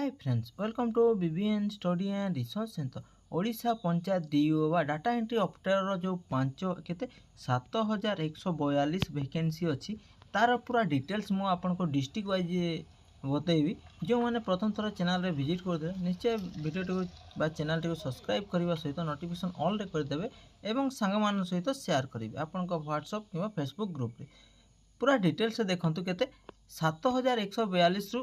Hi friends, welcome to BBN Study and Research Center. Odisha panchayat DO व data entry operator जो 7142 vacancy अच्छी तार पूरा डिटेल्स मु आपको डिस्ट्रिक्ट वाइज बतैबी। जो मैंने प्रथम थर चैनल विजिट करदे निश्चय वीडियो बा चैनल टी सब्सक्राइब करने सहित नोटिफिकेशन ऑल रे करदेवे एवं सांग मान सहित शेयर करेंगे आपण व्हाट्सएप कि फेसबुक ग्रुप रे पूरा डिटेल्स देखु केते 7142 रु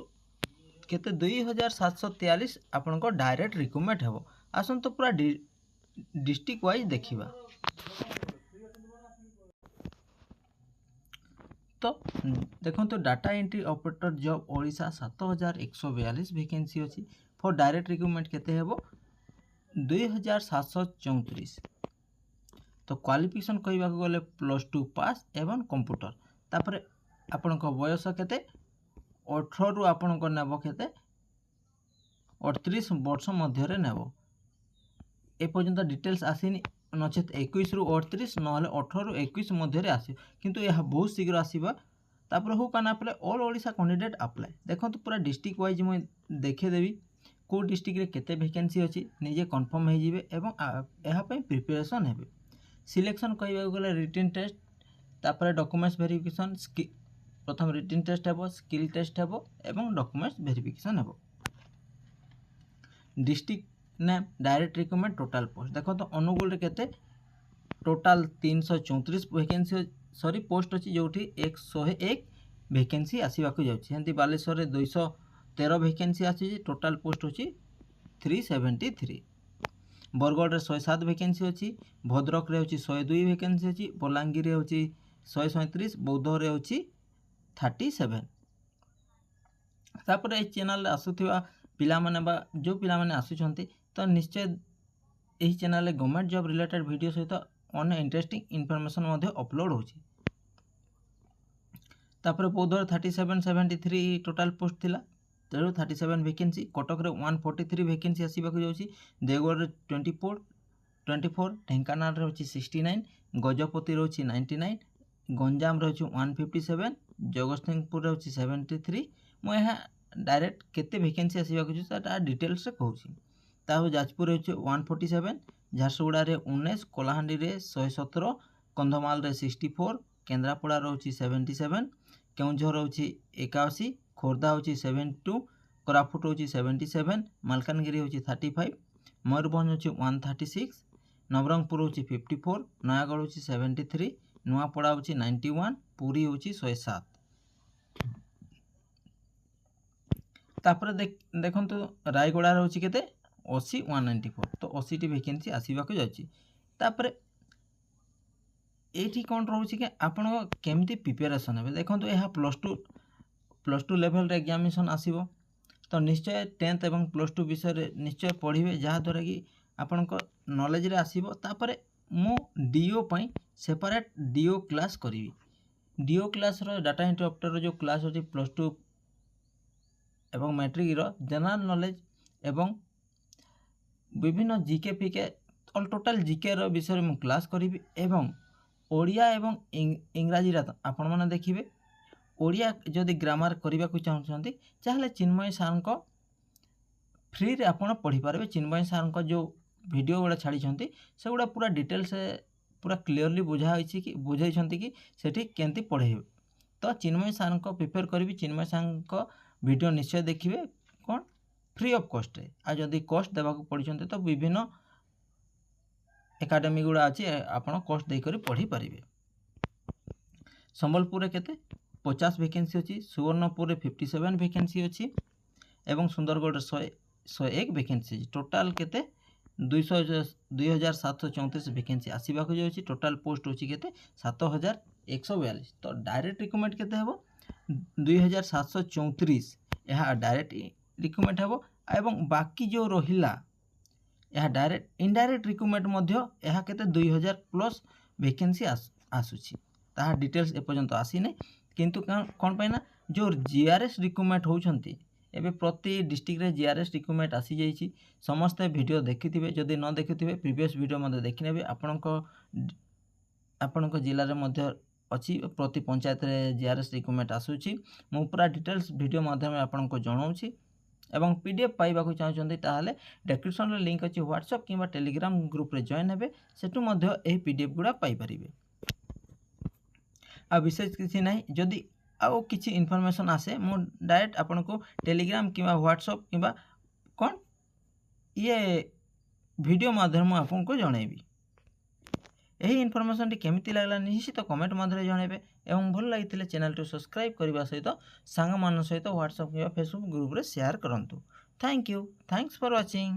केते 2743 आपण डायरेक्ट रिक्रुटमेंट हेबो। आसन तो पूरा डिस्ट्रिक्ट वाइज देखिबा। तो देखो तो data entry operator job Odisha 7142 vacancy अछि। फॉर डायरेक्ट रिक्रुटमेंट केते हेबो 2734। तो क्वालिफिकेशन कहबा गले +2 पास एवं कंप्यूटर तापर आपण बयस केते 18 रु आपण नेबो केते 38 वर्ष मध्य नेब। एपर्यंत डिटेल्स आसीनी नचेत 21 रु 38 नहले 18 रु 21 मध्य आसी किंतु यह बहुत शीघ्र आसीबा। तापर हु काना apply all Odisha candidate apply देखो तो पूरा डिस्ट्रिक्ट वाइज मैं देखे देबी को डिस्ट्रिक्ट रे केते वैकेंसी अछि निजे कंफर्म हे जिवे एवं एहा पई प्रिपरेशन हेबे। सिलेक्शन कहबा गले रिटन टेस्ट तापर डॉक्यूमेंट्स वेरिफिकेशन प्रथम रिटन टेस्ट हेबो स्किल टेस्ट हेबो एवं डॉक्यूमेंट्स वेरिफिकेशन हेबो। District name direct recruitment total post देखो तो अनुगुल रे केते टोटल 334 वैकेंसी सॉरी पोस्ट अछि जोठी 101 वैकेंसी आसीबा को जाउछि। हंती बालेश्वर रे 213 वैकेंसी आछि टोटल पोस्ट अछि 373। बरगढ़ रे 107 वैकेंसी अछि। भद्रक रे होछि 102 वैकेंसी अछि। बलांगीर रे होछि 137 बौद्ध रे होछि 37। तापर ए चैनल आसुथिबा पिला माने बा जो पिला माने आसुछंती तो निश्चय एही चैनल रे गवर्नमेंट जॉब रिलेटेड वीडियो सहित अन इंटरेस्टिंग इन्फॉर्मेशन मध्ये अपलोड होछि। तापर बौद्ध 3773 टोटल पोस्ट थिला तेरो 37 वैकेंसी। कटक रे 143 वैकेंसी आसीबा को जाउछि। देवगढ़ रे 24 ढेंकानाल रे होछि 69 गजपति रे होछि 99 गंजाम रे होछि 157 जगतसिंहपुर रे होछि 73। मो यहा डायरेक्ट केते वैकेंसी आसीबा को ता डिटेल्स रे कहूछि। ताहो जाजपुर रे होछि 147 झारसुगुड़ा रे 19 कोलाहांडी रे 117 कंधमाल रे 64 केंद्रापड़ा रे होछि 77 केउंझर होछि 81 खोर्धा होछि 72 कोरापुट होछि 77 मालकानगिरी होछि 35 मयूरभंज होछि 136 नवरंगपुर होछि 54 नयागढ़ होछि 73 नुआपड़ा होछि 91 पुरी होछि 107। तापर देखंतु रायगड़ा रे होछि केते 80 194 तो 80 टी वैकेंसी आसीबा को जाछि। तापर एठी कोन रहउछि के आपण केमती प्रिपरेशन हेबे देखंतु एहा +2 लेवल रे एग्जामिनेशन आसीबो तो निश्चय 10th एवं +2 विषय रे निश्चय पढ़िबे जहा द्वारा कि आपण नॉलेज रे आसीबो। तापर मु डीओ पई सेपरेट डीओ क्लास करिवि। डीओ क्लास रो डाटा एंट्री ऑपरेटर जो क्लास होछि +2 एवं मैट्रिक रो जनरल नॉलेज एवं विभिन्न जीके फीके ऑल टोटल जीके रो विषय मु क्लास करिवि एवं ओडिया एवं इंग्राजी रा आपण माने देखिबे। ओडिया जदि ग्रामर करबा को चाहछंती चाहे चिन्मय सर को फ्री रे आपण पढ़ी पारबे। चिन्मय सर को जो वीडियो गुडा छाड़ी छंती से गुडा पूरा डिटेल्स पूरा क्लियरली बुझा होइछि कि बुझाई छंती कि सेठी केंती पढ़ेबे। तो चिन्मय सर को प्रिपेयर करबी। चिन्मय सर को वीडियो निश्चय देखिबे कोन फ्री ऑफ कॉस्ट रे। आ जदि कॉस्ट देबा को पड़ी छंती तो विभिन्न एकेडमी गुडा अछि आपण कॉस्ट दे करी पढ़ी पारिबे। संबलपुर रे केते 50 वैकेंसी अछि। सुवर्णपुर रे 57 वैकेंसी अछि एवं सुंदरगढ़ रे 101 वैकेंसी अछि। टोटल केते 2734 वैकेंसी आसीबा को जाउछि। टोटल पोस्ट होछि केते 7142 तो डायरेक्ट रिक्रुटमेंट केते हेबो 2734 यह डायरेक्ट रिक्रुटमेंट हेबो एवं बाकी जो रहिला यह डायरेक्ट इनडायरेक्ट रिक्रुटमेंट मध्य यह केते 2000 प्लस वैकेंसी आसुछि। ताहा डिटेल्स ए पर्यंत आसी नै किंतु कोन पैना जो जीआरएस रिक्रुटमेंट होउछंती एबे प्रति डिस्ट्रिक्ट रे जीआरएस रिक्रुटमेंट आसी जाईछि। समस्त वीडियो देखिथिबे जदि न देखिथिबे प्रीवियस वीडियो मध्ये देखिनेबे आपणक जिल्ला रे मध्ये अछि प्रति पंचायत रे जीआरएस रिक्रुटमेंट आसुछि। मु पूरा डिटेल्स वीडियो माध्यम आपनको जणाउछि ଏବଂ PDF ପାଇବାକୁ ଚାହୁଁଛନ୍ତି ତାହେଲେ ଡେସ୍କ୍ରିପ୍ସନରେ ଲିଙ୍କ୍ ଅଛି ହ୍ୱାଟ୍ସଆପ୍ କିମ୍ବା ଟେଲିଗ୍ରାମ ଗ୍ରୁପ୍ରେ ଜଏନ୍ ହେବେ, ସେଠୁ ମଧ୍ୟ ଏହି PDF ଗୁଡ଼ା ପାଇପାରିବେ। ଆଉ ବିଶେଷ କିଛି ନାହିଁ, ଯଦି ଆଉ କିଛି ଇନଫର୍ମେସନ୍ ଆସେ ମୁଁ ଡାଇରେକ୍ଟ ଆପଣଙ୍କୁ ଟେଲିଗ୍ରାମ କିମ୍ବା ହ୍ୱାଟ୍ସଆପ୍ କିମ୍ବା କ'ଣ ଭିଡ଼ିଓ ମାଧ୍ୟମରେ ମୁଁ ଆପଣଙ୍କୁ ଜଣାଇବି। ଏହି ଇନଫର୍ମେସନ୍ଟି କେମିତି ଲାଗିଲା ନିଶ୍ଚିତ କମେଣ୍ଟ ମଧ୍ୟରେ ଜଣାଇବେ ଏବଂ ଭଲ ଲାଗିଥିଲେ ଚ୍ୟାନେଲଟି ସବସ୍କ୍ରାଇବ୍ କରିବା ସହିତ ସାଙ୍ଗମାନଙ୍କ ସହିତ ହ୍ୱାଟ୍ସଆପ୍ କିମ୍ବା ଫେସବୁକ୍ ଗ୍ରୁପ୍ରେ ସେୟାର କରନ୍ତୁ। Thank you, thanks for watching.